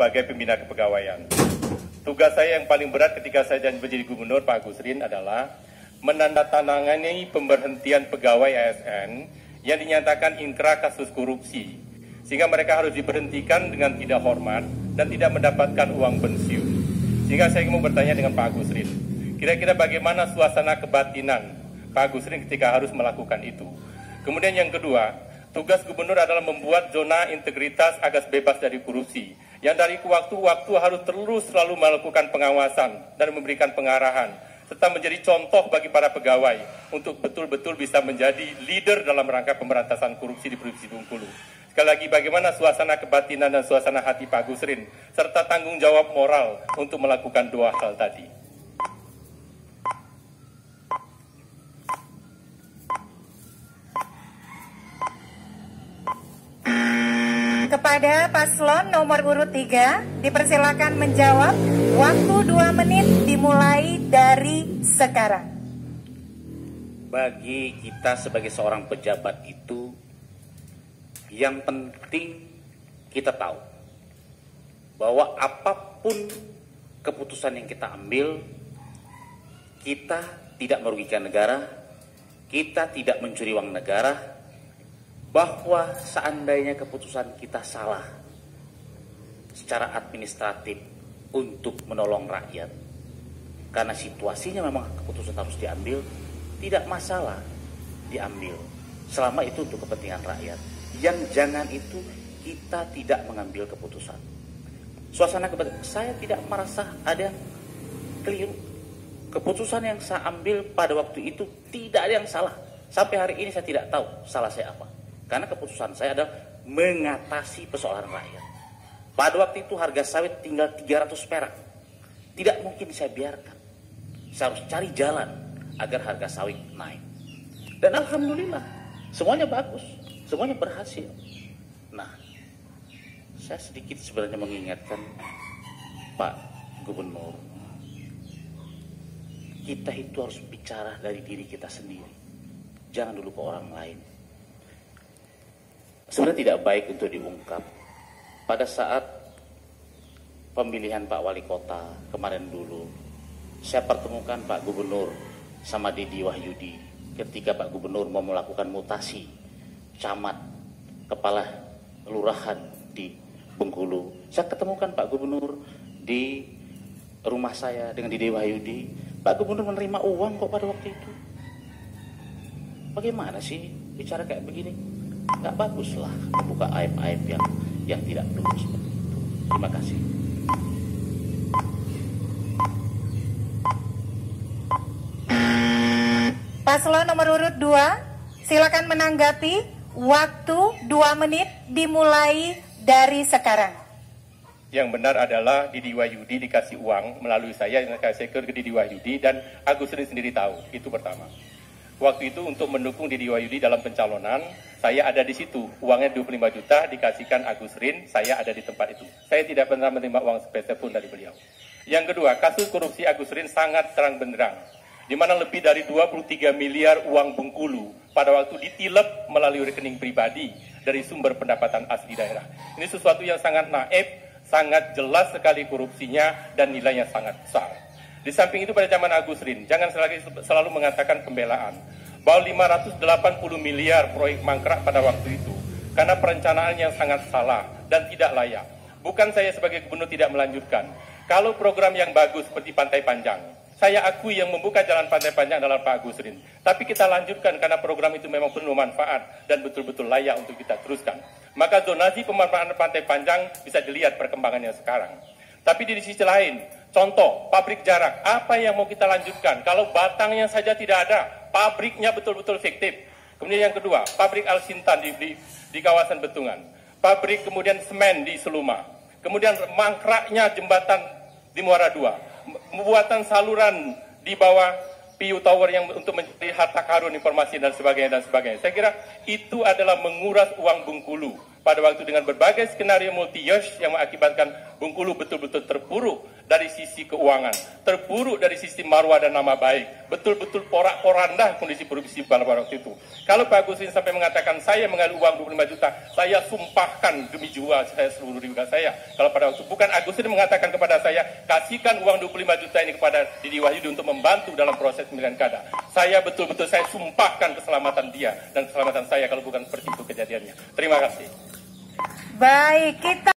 sebagai pembina kepegawaian. Tugas saya yang paling berat ketika saya menjadi gubernur, Pak Agusrin, adalah menandatangani pemberhentian pegawai ASN yang dinyatakan inkrah kasus korupsi, sehingga mereka harus diberhentikan dengan tidak hormat dan tidak mendapatkan uang pensiun. Sehingga saya mau bertanya dengan Pak Agusrin, kira-kira bagaimana suasana kebatinan Pak Agusrin ketika harus melakukan itu? Kemudian yang kedua, tugas gubernur adalah membuat zona integritas agar bebas dari korupsi, yang dari waktu-waktu harus terus selalu melakukan pengawasan dan memberikan pengarahan, serta menjadi contoh bagi para pegawai untuk betul-betul bisa menjadi leader dalam rangka pemberantasan korupsi di Provinsi Bengkulu. Sekali lagi, bagaimana suasana kebatinan dan suasana hati Pak Agusrin, serta tanggung jawab moral untuk melakukan dua hal tadi. Kepada paslon nomor urut 3, dipersilakan menjawab. Waktu 2 menit dimulai dari sekarang. Bagi kita sebagai seorang pejabat itu, yang penting kita tahu bahwa apapun keputusan yang kita ambil, kita tidak merugikan negara, kita tidak mencuri uang negara, bahwa seandainya keputusan kita salah secara administratif untuk menolong rakyat, karena situasinya memang keputusan harus diambil, tidak masalah diambil selama itu untuk kepentingan rakyat. Yang jangan itu kita tidak mengambil keputusan. Suasana saya tidak merasa ada yang keliru. Keputusan yang saya ambil pada waktu itu tidak ada yang salah. Sampai hari ini saya tidak tahu salah saya apa. Karena keputusan saya adalah mengatasi persoalan rakyat. Pada waktu itu harga sawit tinggal 300 perak. Tidak mungkin saya biarkan. Saya harus cari jalan agar harga sawit naik. Dan alhamdulillah, semuanya bagus. Semuanya berhasil. Nah, saya sedikit sebenarnya mengingatkan Pak Gubernur. Kita itu harus bicara dari diri kita sendiri. Jangan dulu ke orang lain. Sebenarnya tidak baik untuk diungkap. Pada saat pemilihan Pak Wali Kota kemarin dulu, saya pertemukan Pak Gubernur sama Didi Wahyudi ketika Pak Gubernur mau melakukan mutasi camat, kepala lurahan di Bengkulu. Saya ketemukan Pak Gubernur di rumah saya dengan Didi Wahyudi. Pak Gubernur menerima uang kok pada waktu itu. Bagaimana sih bicara kayak begini? Nggak bagus lah membuka aib-aib yang tidak perlu seperti itu. Terima kasih. Paslon nomor urut 2, silakan menanggapi. Waktu 2 menit dimulai dari sekarang. Yang benar adalah Didi Wahyudi dikasih uang melalui saya yang kasih ke Didi Wahyudi, dan Agusrin sendiri tahu. Itu pertama. Waktu itu untuk mendukung Didi Wahyudi dalam pencalonan, saya ada di situ. Uangnya 25 juta dikasihkan Agusrin, saya ada di tempat itu. Saya tidak pernah menerima uang sepeser pun dari beliau. Yang kedua, kasus korupsi Agusrin sangat terang benderang, di mana lebih dari 23 miliar uang Bengkulu pada waktu ditilep melalui rekening pribadi dari sumber pendapatan asli daerah. Ini sesuatu yang sangat naif, sangat jelas sekali korupsinya, dan nilainya sangat besar. Di samping itu pada zaman Agusrin, jangan selalu mengatakan pembelaan bahwa 580 miliar proyek mangkrak pada waktu itu karena perencanaan yang sangat salah dan tidak layak. Bukan saya sebagai gubernur tidak melanjutkan. Kalau program yang bagus seperti Pantai Panjang, saya akui yang membuka jalan Pantai Panjang adalah Pak Agusrin. Tapi kita lanjutkan karena program itu memang penuh manfaat dan betul-betul layak untuk kita teruskan. Maka zonasi pemanfaatan Pantai Panjang bisa dilihat perkembangannya sekarang. Tapi di sisi lain, contoh pabrik jarak, apa yang mau kita lanjutkan? Kalau batangnya saja tidak ada, pabriknya betul-betul fiktif. Kemudian yang kedua, pabrik Alsintan di kawasan Betungan. Pabrik kemudian semen di Seluma. Kemudian mangkraknya jembatan di Muara II. Pembuatan saluran di bawah PU Tower yang untuk mencari harta karun informasi dan sebagainya dan sebagainya. Saya kira itu adalah menguras uang Bengkulu. pada waktu dengan berbagai skenario multi-years yang mengakibatkan Bengkulu betul-betul terpuruk dari sisi keuangan, terpuruk dari sisi marwah dan nama baik, betul-betul porak-poranda kondisi produksi pada waktu itu. Kalau Pak Agus ini sampai mengatakan saya mengambil uang 25 juta, saya sumpahkan demi jiwa saya seluruh jiwa saya. Kalau pada waktu bukan Agus ini mengatakan kepada saya, kasihkan uang 25 juta ini kepada Didi Wahyudi untuk membantu dalam proses pemilihan kada. Saya betul-betul saya sumpahkan keselamatan dia dan keselamatan saya kalau bukan seperti itu kejadiannya. Terima kasih. Baik, kita